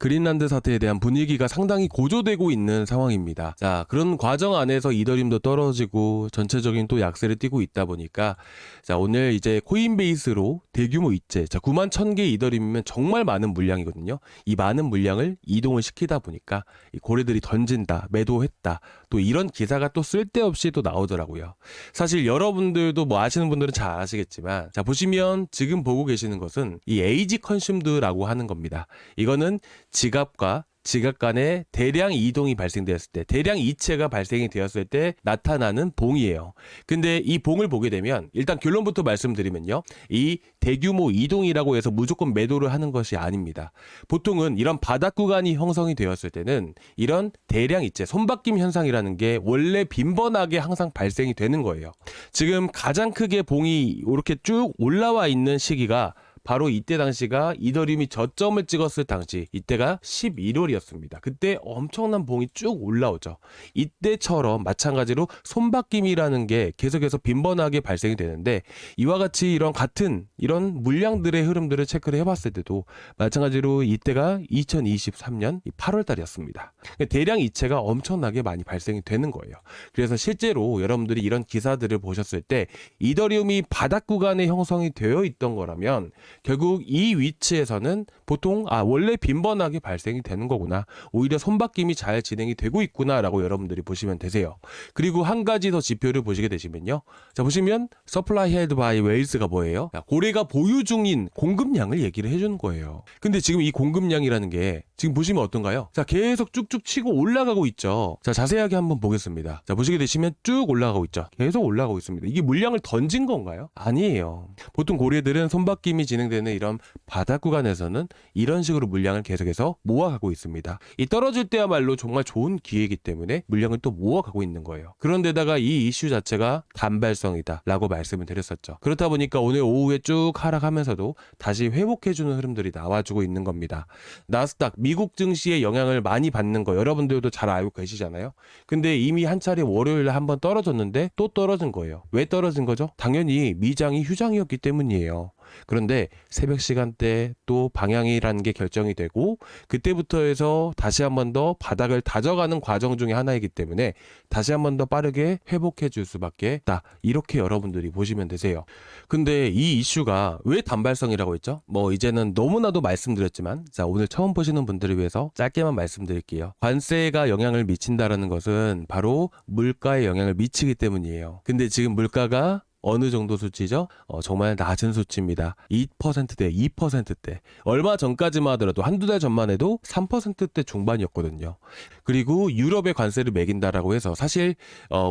그린란드 사태에 대한 분위기가 상당히 고조되고 있는 상황입니다. 자, 그런 과정 안에서 이더리움도 떨어지고 전체적인 또 약세를 띠고 있다 보니까 자, 오늘 이제 코인베이스로 대규모 이체, 자, 9만 1000개 이더리움이면 정말 많은 물량이거든요. 이 많은 물량을 이동을 시키다 보니까 이 고래들이 던진다, 매도했다, 또 이런 기사가 또 쓸데없이 또 나오더라고요. 사실 여러분들도 뭐 아시는 분들은 잘 아시겠지만, 자, 보시면 지금 보고 계시는 것은 이 에이지 컨슘드라고 하는 겁니다. 이거는 지갑과 지갑 간의 대량 이동이 발생되었을 때, 대량 이체가 발생이 되었을 때 나타나는 봉이에요. 근데 이 봉을 보게 되면 일단 결론부터 말씀드리면요, 이 대규모 이동이라고 해서 무조건 매도를 하는 것이 아닙니다. 보통은 이런 바닥 구간이 형성이 되었을 때는 이런 대량 이체, 손바뀜 현상이라는 게 원래 빈번하게 항상 발생이 되는 거예요. 지금 가장 크게 봉이 이렇게 쭉 올라와 있는 시기가 바로 이때 당시가 이더리움이 저점을 찍었을 당시, 이때가 11월이었습니다. 그때 엄청난 봉이 쭉 올라오죠. 이때처럼 마찬가지로 손바뀜이라는 게 계속해서 빈번하게 발생이 되는데, 이와 같이 이런 같은 이런 물량들의 흐름들을 체크를 해봤을 때도 마찬가지로 이때가 2023년 8월 달이었습니다. 대량 이체가 엄청나게 많이 발생이 되는 거예요. 그래서 실제로 여러분들이 이런 기사들을 보셨을 때 이더리움이 바닥 구간에 형성이 되어 있던 거라면 결국 이 위치에서는 보통 원래 빈번하게 발생이 되는 거구나, 오히려 손바뀜이 잘 진행이 되고 있구나 라고 여러분들이 보시면 되세요. 그리고 한 가지 더 지표를 보시게 되시면요, 자, 보시면 supply held by whales가 뭐예요? 자, 고래가 보유 중인 공급량을 얘기를 해주는 거예요. 근데 지금 이 공급량이라는 게 지금 보시면 어떤가요? 자, 계속 쭉쭉 치고 올라가고 있죠. 자, 자세하게 한번 보겠습니다. 자, 보시게 되시면 쭉 올라가고 있죠. 계속 올라가고 있습니다. 이게 물량을 던진 건가요? 아니에요. 보통 고래들은 손바뀜이 진행되는 이런 바닥 구간에서는 이런 식으로 물량을 계속해서 모아가고 있습니다. 이 떨어질 때야말로 정말 좋은 기회이기 때문에 물량을 또 모아가고 있는 거예요. 그런데다가 이 이슈 자체가 단발성이다 라고 말씀을 드렸었죠. 그렇다 보니까 오늘 오후에 쭉 하락하면서도 다시 회복해주는 흐름들이 나와주고 있는 겁니다. 나스닥, 미국 증시의 영향을 많이 받는 거 여러분들도 잘 알고 계시잖아요. 근데 이미 한 차례 월요일에 한번 떨어졌는데 또 떨어진 거예요. 왜 떨어진 거죠? 당연히 미장이 휴장이었기 때문이에요. 그런데 새벽 시간대 또 방향이라는 게 결정이 되고, 그때부터 해서 다시 한 번 더 바닥을 다져가는 과정 중에 하나이기 때문에 다시 한 번 더 빠르게 회복해 줄 수밖에 없다, 이렇게 여러분들이 보시면 되세요. 근데 이 이슈가 왜 단발성이라고 했죠? 뭐 이제는 너무나도 말씀드렸지만, 자, 오늘 처음 보시는 분들을 위해서 짧게만 말씀드릴게요. 관세가 영향을 미친다라는 것은 바로 물가에 영향을 미치기 때문이에요. 근데 지금 물가가 어느 정도 수치죠? 정말 낮은 수치입니다. 2%대, 2%대. 얼마 전까지만 하더라도 한두 달 전만 해도 3%대 중반이었거든요. 그리고 유럽의 관세를 매긴다라고 해서 사실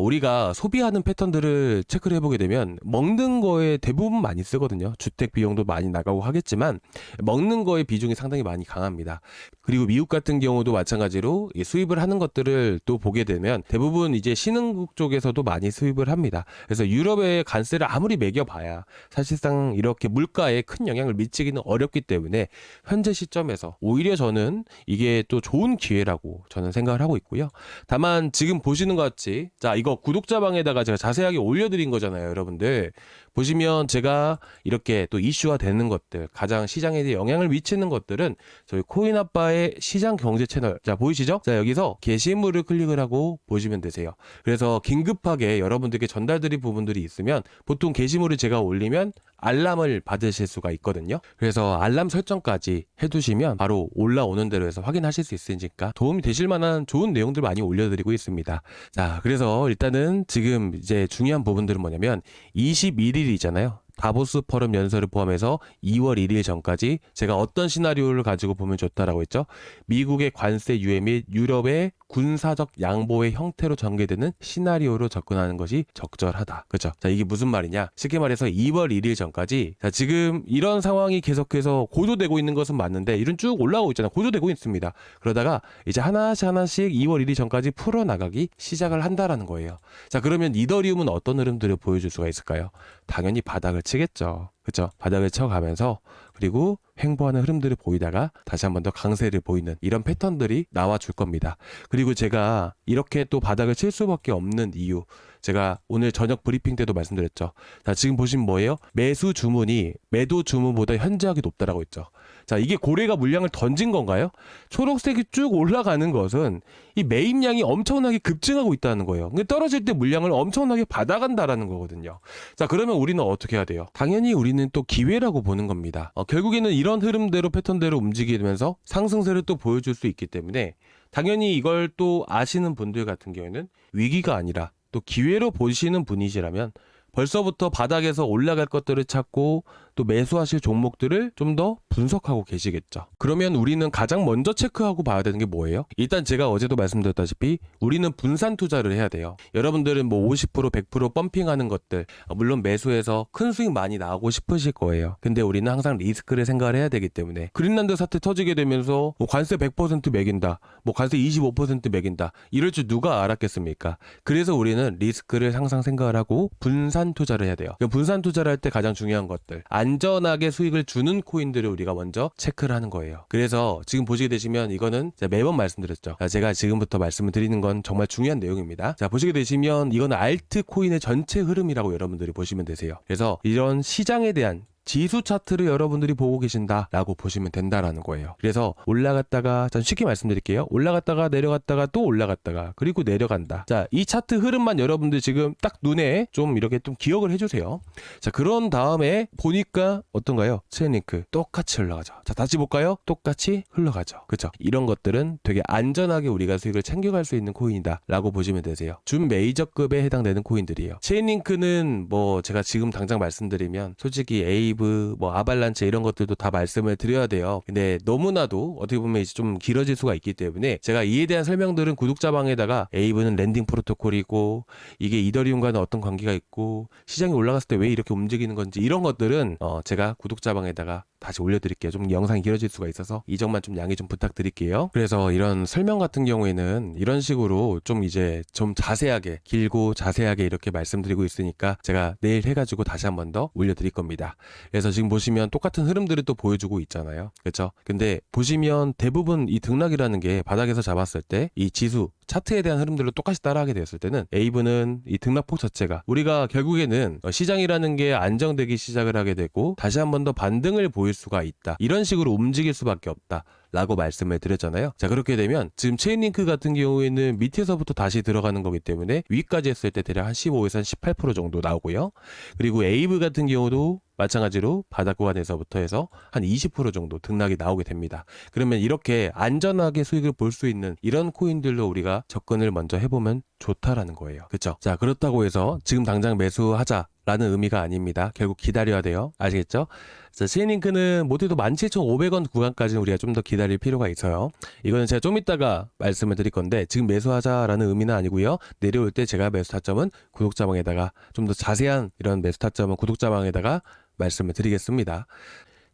우리가 소비하는 패턴들을 체크를 해보게 되면 먹는 거에 대부분 많이 쓰거든요. 주택 비용도 많이 나가고 하겠지만 먹는 거의 비중이 상당히 많이 강합니다. 그리고 미국 같은 경우도 마찬가지로 수입을 하는 것들을 또 보게 되면 대부분 이제 신흥국 쪽에서도 많이 수입을 합니다. 그래서 유럽의 관세를 아무리 매겨봐야 사실상 이렇게 물가에 큰 영향을 미치기는 어렵기 때문에 현재 시점에서 오히려 저는 이게 또 좋은 기회라고 저는 생각을 하고 있고요. 다만 지금 보시는 것 같이, 자, 이거 구독자방에다가 제가 자세하게 올려드린 거잖아요, 여러분들. 보시면 제가 이렇게 또 이슈화 되는 것들, 가장 시장에 대해 영향을 미치는 것들은 저희 코인아빠의 시장 경제 채널, 자, 보이시죠? 자, 여기서 게시물을 클릭을 하고 보시면 되세요. 그래서 긴급하게 여러분들께 전달드릴 부분들이 있으면 보통 게시물을 제가 올리면 알람을 받으실 수가 있거든요. 그래서 알람 설정까지 해두시면 바로 올라오는 대로 해서 확인하실 수 있으니까 도움이 되실 만한 좋은 내용들 많이 올려드리고 있습니다. 자, 그래서 일단은 지금 이제 중요한 부분들은 뭐냐면 21일이잖아요. 다보스 포럼 연설을 포함해서 2월 1일 전까지 제가 어떤 시나리오를 가지고 보면 좋다라고 했죠. 미국의 관세 유예 및 유럽의 군사적 양보의 형태로 전개되는 시나리오로 접근하는 것이 적절하다. 그렇죠? 자, 이게 무슨 말이냐? 쉽게 말해서 2월 1일 전까지, 자, 지금 이런 상황이 계속해서 고조되고 있는 것은 맞는데 이런 쭉 올라오고 있잖아요. 고조되고 있습니다. 그러다가 이제 하나씩 2월 1일 전까지 풀어나가기 시작을 한다라는 거예요. 자, 그러면 이더리움은 어떤 흐름들을 보여줄 수가 있을까요? 당연히 바닥을 치겠죠. 그렇죠? 바닥을 쳐가면서 그리고 횡보하는 흐름들을 보이다가 다시 한 번 더 강세를 보이는 이런 패턴들이 나와줄 겁니다. 그리고 제가 이렇게 또 바닥을 칠 수밖에 없는 이유, 제가 오늘 저녁 브리핑 때도 말씀드렸죠. 자, 지금 보시면 뭐예요? 매수 주문이 매도 주문보다 현저하게 높다라고 했죠. 자, 이게 고래가 물량을 던진 건가요? 초록색이 쭉 올라가는 것은 이 매입량이 엄청나게 급증하고 있다는 거예요. 근데 떨어질 때 물량을 엄청나게 받아간다라는 거거든요. 자, 그러면 우리는 어떻게 해야 돼요? 당연히 우리는 또 기회라고 보는 겁니다. 결국에는 이런 흐름대로 패턴대로 움직이게 되면서 상승세를 또 보여줄 수 있기 때문에 당연히 이걸 또 아시는 분들 같은 경우에는 위기가 아니라 또 기회로 보시는 분이시라면 벌써부터 바닥에서 올라갈 것들을 찾고 또 매수하실 종목들을 좀 더 분석하고 계시겠죠. 그러면 우리는 가장 먼저 체크하고 봐야 되는 게 뭐예요? 일단 제가 어제도 말씀드렸다시피 우리는 분산 투자를 해야 돼요. 여러분들은 뭐 50%, 100% 펌핑하는 것들 물론 매수해서 큰 수익 많이 나오고 싶으실 거예요. 근데 우리는 항상 리스크를 생각을 해야 되기 때문에 그린란드 사태 터지게 되면서 뭐 관세 100% 매긴다, 뭐 관세 25% 매긴다 이럴 줄 누가 알았겠습니까? 그래서 우리는 리스크를 항상 생각을 하고 분산 투자를 해야 돼요. 분산 투자를 할 때 가장 중요한 것들 안전하게 수익을 주는 코인들을 우리가 먼저 체크를 하는 거예요. 그래서 지금 보시게 되시면 이거는 제가 매번 말씀드렸죠. 제가 지금부터 말씀을 드리는 건 정말 중요한 내용입니다. 자, 보시게 되시면 이거는 알트 코인의 전체 흐름이라고 여러분들이 보시면 되세요. 그래서 이런 시장에 대한 지수 차트를 여러분들이 보고 계신다라고 보시면 된다라는 거예요. 그래서 올라갔다가 전 쉽게 말씀드릴게요. 올라갔다가 내려갔다가 또 올라갔다가 그리고 내려간다. 자, 이 차트 흐름만 여러분들 지금 딱 눈에 좀 이렇게 좀 기억을 해주세요. 자, 그런 다음에 보니까 어떤가요? 체인링크 똑같이 흘러가죠. 자, 다시 볼까요? 똑같이 흘러가죠. 그렇죠? 이런 것들은 되게 안전하게 우리가 수익을 챙겨갈 수 있는 코인이다라고 보시면 되세요. 준 메이저급에 해당되는 코인들이에요. 체인링크는 뭐 제가 지금 당장 말씀드리면 솔직히 에이브 뭐 아발란체 이런 것들도 다 말씀을 드려야 돼요. 근데 너무나도 어떻게 보면 이제 좀 길어질 수가 있기 때문에 제가 이에 대한 설명들은 구독자방에다가 에이브는 랜딩 프로토콜이고 이게 이더리움과는 어떤 관계가 있고 시장이 올라갔을 때 왜 이렇게 움직이는 건지 이런 것들은 제가 구독자방에다가 다시 올려드릴게요. 좀 영상이 길어질 수가 있어서 이 점만 좀 양해 좀 부탁드릴게요. 그래서 이런 설명 같은 경우에는 이런 식으로 좀 이제 좀 자세하게 길고 자세하게 이렇게 말씀드리고 있으니까 제가 내일 해가지고 다시 한 번 더 올려드릴 겁니다. 그래서 지금 보시면 똑같은 흐름들을 또 보여주고 있잖아요. 그렇죠? 근데 보시면 대부분 이 등락이라는 게 바닥에서 잡았을 때 이 지수 차트에 대한 흐름들로 똑같이 따라하게 되었을 때는 에이브는 이 등락폭 자체가 우리가 결국에는 시장이라는 게 안정되기 시작을 하게 되고 다시 한 번 더 반등을 보일 수가 있다. 이런 식으로 움직일 수밖에 없다. 라고 말씀을 드렸잖아요. 자, 그렇게 되면 지금 체인링크 같은 경우에는 밑에서부터 다시 들어가는 거기 때문에 위까지 했을 때 대략 한 15에서 한 18% 정도 나오고요. 그리고 에이브 같은 경우도 마찬가지로 바닥 구간에서부터 해서 한 20% 정도 등락이 나오게 됩니다. 그러면 이렇게 안전하게 수익을 볼 수 있는 이런 코인들로 우리가 접근을 먼저 해보면 좋다라는 거예요. 그렇죠? 자, 그렇다고 해서 지금 당장 매수하자 라는 의미가 아닙니다. 결국 기다려야 돼요. 아시겠죠? 자, 체인링크는 못해도 17,500원 구간까지는 우리가 좀 더 기다릴 필요가 있어요. 이거는 제가 좀 이따가 말씀을 드릴 건데 지금 매수하자라는 의미는 아니고요. 내려올 때 제가 매수 타점은 구독자방에다가 좀 더 자세한 이런 매수 타점은 구독자방에다가 말씀을 드리겠습니다.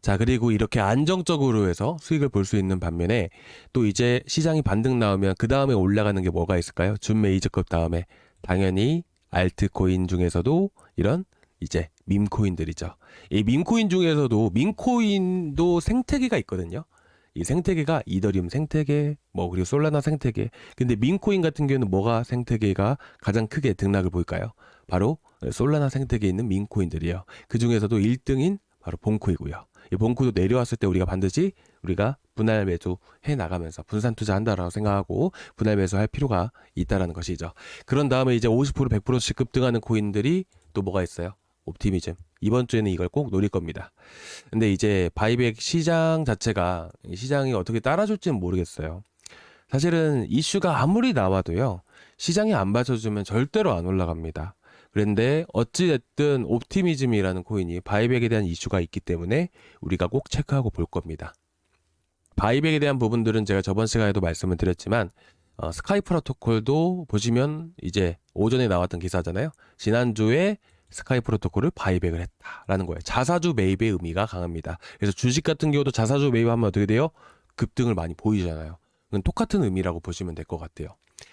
자, 그리고 이렇게 안정적으로 해서 수익을 볼 수 있는 반면에 또 이제 시장이 반등 나오면 그 다음에 올라가는 게 뭐가 있을까요? 준 메이저급 다음에 당연히 알트코인 중에서도 이런 이제 밈코인들이죠. 이 밈코인 중에서도 밈코인도 생태계가 있거든요. 이 생태계가 이더리움 생태계, 뭐 그리고 솔라나 생태계. 근데 밈코인 같은 경우는 뭐가 생태계가 가장 크게 등락을 보일까요? 바로 솔라나 생태계에 있는 밈코인들이에요. 그 중에서도 1등인 바로 봉코이고요. 이 봉코도 내려왔을 때 우리가 반드시 우리가 분할 매수 해 나가면서 분산 투자한다라고 생각하고 분할 매수할 필요가 있다라는 것이죠. 그런 다음에 이제 50% 100%씩 급등하는 코인들이 또 뭐가 있어요? 옵티미즘. 이번 주에는 이걸 꼭 노릴 겁니다. 근데 이제 바이백 시장 자체가 시장이 어떻게 따라줄지는 모르겠어요. 사실은 이슈가 아무리 나와도요. 시장이 안 받쳐주면 절대로 안 올라갑니다. 그런데 어찌됐든 옵티미즘이라는 코인이 바이백에 대한 이슈가 있기 때문에 우리가 꼭 체크하고 볼 겁니다. 바이백에 대한 부분들은 제가 저번 시간에도 말씀을 드렸지만 스카이 프로토콜도 보시면 이제 오전에 나왔던 기사잖아요. 지난주에 스카이 프로토콜을 바이백을 했다라는 거예요. 자사주 매입의 의미가 강합니다. 그래서 주식 같은 경우도 자사주 매입하면 어떻게 돼요? 급등을 많이 보이잖아요. 그건 똑같은 의미라고 보시면 될 것 같아요.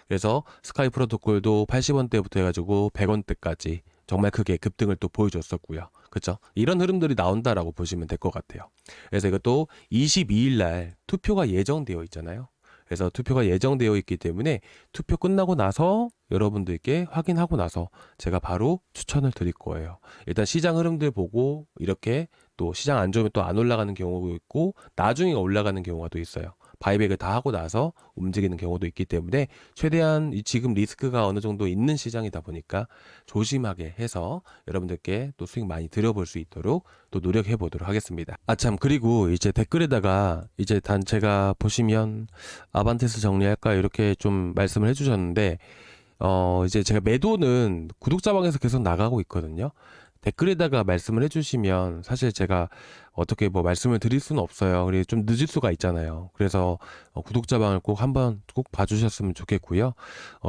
그래서 스카이 프로토콜도 80원대부터 해가지고 100원대까지 정말 크게 급등을 또 보여줬었고요. 그렇죠? 이런 흐름들이 나온다라고 보시면 될 것 같아요. 그래서 이것도 22일 날 투표가 예정되어 있잖아요. 그래서 투표가 예정되어 있기 때문에 투표 끝나고 나서 여러분들께 확인하고 나서 제가 바로 추천을 드릴 거예요. 일단 시장 흐름들 보고 이렇게 또 시장 안 좋으면 또 안 올라가는 경우도 있고 나중에 올라가는 경우가 또 있어요. 바이백을 다 하고 나서 움직이는 경우도 있기 때문에 최대한 이 지금 리스크가 어느 정도 있는 시장이다 보니까 조심하게 해서 여러분들께 또 수익 많이 들여볼 수 있도록 또 노력해 보도록 하겠습니다. 아 참, 그리고 이제 댓글에다가 이제 단체가 보시면 아반테스 정리할까 이렇게 좀 말씀을 해주셨는데 이제 제가 매도는 구독자방에서 계속 나가고 있거든요. 댓글에다가 말씀을 해주시면 사실 제가 어떻게 뭐 말씀을 드릴 수는 없어요. 그리고 좀 늦을 수가 있잖아요. 그래서 구독자방을 꼭 한번 꼭 봐주셨으면 좋겠고요.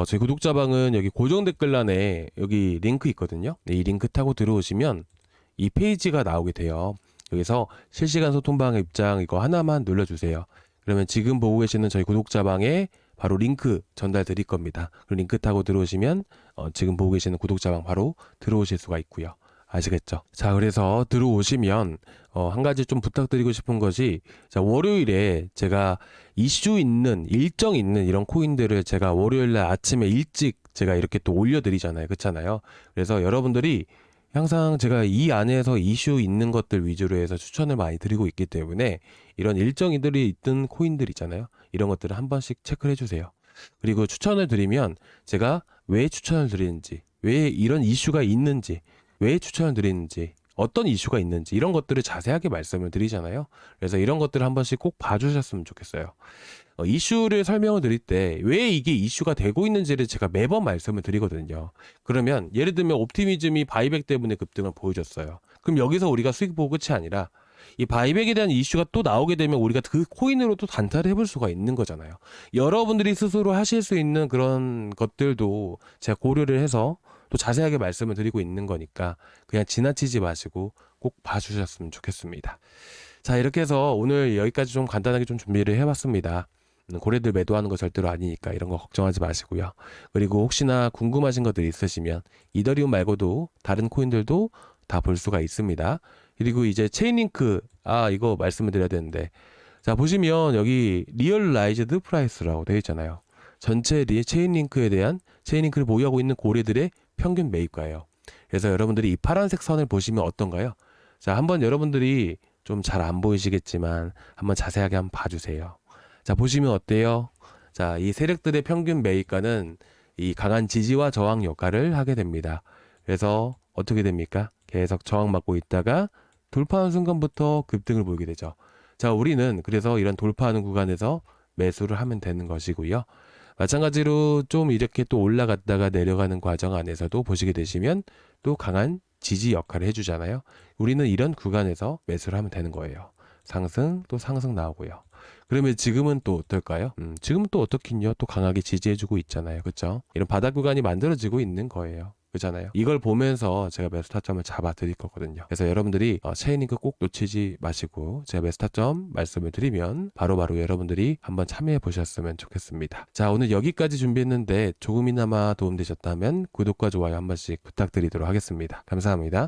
저희 구독자방은 여기 고정 댓글란에 여기 링크 있거든요. 네, 이 링크 타고 들어오시면 이 페이지가 나오게 돼요. 여기서 실시간 소통방 입장 이거 하나만 눌러주세요. 그러면 지금 보고 계시는 저희 구독자방에 바로 링크 전달 드릴 겁니다. 그 링크 타고 들어오시면 지금 보고 계시는 구독자방 바로 들어오실 수가 있고요. 아시겠죠? 자, 그래서 들어오시면 한 가지 좀 부탁드리고 싶은 것이, 자, 월요일에 제가 이슈 있는 일정 있는 이런 코인들을 제가 월요일날 아침에 일찍 제가 이렇게 또 올려드리잖아요. 그렇잖아요. 그래서 여러분들이 항상 제가 이 안에서 이슈 있는 것들 위주로 해서 추천을 많이 드리고 있기 때문에 이런 일정이들이 있던 코인들 있잖아요. 이런 것들을 한 번씩 체크를 해주세요. 그리고 추천을 드리면 제가 왜 추천을 드리는지, 왜 이런 이슈가 있는지, 왜 추천을 드리는지, 어떤 이슈가 있는지 이런 것들을 자세하게 말씀을 드리잖아요. 그래서 이런 것들을 한 번씩 꼭 봐주셨으면 좋겠어요. 이슈를 설명을 드릴 때 왜 이게 이슈가 되고 있는지를 제가 매번 말씀을 드리거든요. 그러면 예를 들면 옵티미즘이 바이백 때문에 급등을 보여줬어요. 그럼 여기서 우리가 수익 보고 끝이 아니라 이 바이백에 대한 이슈가 또 나오게 되면 우리가 그 코인으로 또 단타를 해볼 수가 있는 거잖아요. 여러분들이 스스로 하실 수 있는 그런 것들도 제가 고려를 해서 또 자세하게 말씀을 드리고 있는 거니까 그냥 지나치지 마시고 꼭 봐주셨으면 좋겠습니다. 자, 이렇게 해서 오늘 여기까지 좀 간단하게 좀 준비를 해봤습니다. 고래들 매도하는 거 절대로 아니니까 이런 거 걱정하지 마시고요. 그리고 혹시나 궁금하신 것들 있으시면 이더리움 말고도 다른 코인들도 다 볼 수가 있습니다. 그리고 이제 체인링크, 이거 말씀을 드려야 되는데, 자, 보시면 여기 리얼라이즈드 프라이스라고 되어 있잖아요. 전체 체인링크에 대한 체인링크를 보유하고 있는 고래들의 평균 매입가예요. 그래서 여러분들이 이 파란색 선을 보시면 어떤가요? 자, 한번 여러분들이 좀 잘 안 보이시겠지만 한번 자세하게 한번 봐주세요. 자, 보시면 어때요? 자, 이 세력들의 평균 매입가는 이 강한 지지와 저항 역할을 하게 됩니다. 그래서 어떻게 됩니까? 계속 저항받고 있다가 돌파하는 순간부터 급등을 보이게 되죠. 자, 우리는 그래서 이런 돌파하는 구간에서 매수를 하면 되는 것이고요. 마찬가지로 좀 이렇게 또 올라갔다가 내려가는 과정 안에서도 보시게 되시면 또 강한 지지 역할을 해주잖아요. 우리는 이런 구간에서 매수를 하면 되는 거예요. 상승, 또 상승 나오고요. 그러면 지금은 또 어떨까요? 지금은 또 어떻긴요? 또 강하게 지지해주고 있잖아요. 그렇죠? 이런 바닥 구간이 만들어지고 있는 거예요. 그렇잖아요. 이걸 보면서 제가 매수 타점을 잡아 드릴 거거든요. 그래서 여러분들이 체인링크 꼭 놓치지 마시고 제가 매수 타점 말씀을 드리면 바로바로 여러분들이 한번 참여해 보셨으면 좋겠습니다. 자, 오늘 여기까지 준비했는데 조금이나마 도움되셨다면 구독과 좋아요 한 번씩 부탁드리도록 하겠습니다. 감사합니다.